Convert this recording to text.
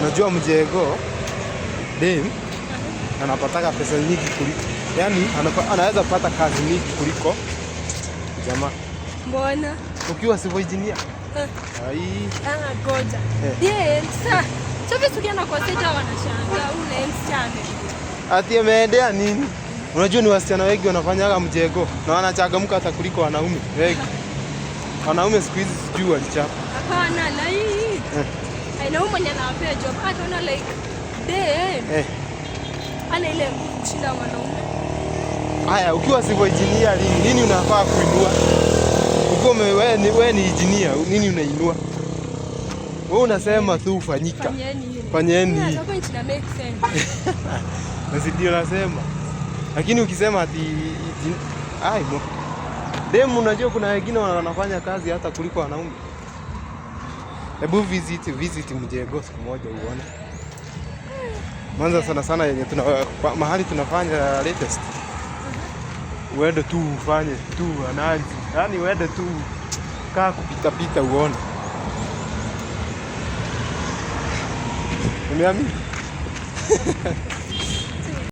Unajua mjego dem anapataka pesa nyingi kuliko, yani anaweza pata kazi nyingi kuliko jamaa. Mbona? Ukiwa civil engineer. Ai. Goja. Sasa chovi tukienda kwa stage wanashangaa ule msichana. Ati ameendea nini? Unajua ni wasichana wengi wanafanyaga mjego na wanachangamka hata kuliko wanaume wengi. Wanaume siku hizi sijui walichapa. Hapana, na hii. Haina mwenye anapea job. I don't know like ana ile kushinda wanaume. Haya, ukiwa civil engineer nini unafaa kuinua? Ukiwa wewe ni engineer, nini unainua? Wewe unasema tu ufanyika. Fanyeni. Hapo ina make sense. Basi ndio nasema. Lakini ukisema ati demu, unajua kuna wengine wanafanya kazi hata kuliko wanaume. Hebu visit mjego siku moja uone. Mwanza sana yenye mahali tunafanya latest. Uende tu ufanye tu analysis. Yaani uende tu kaa kupita uone. Umeamini?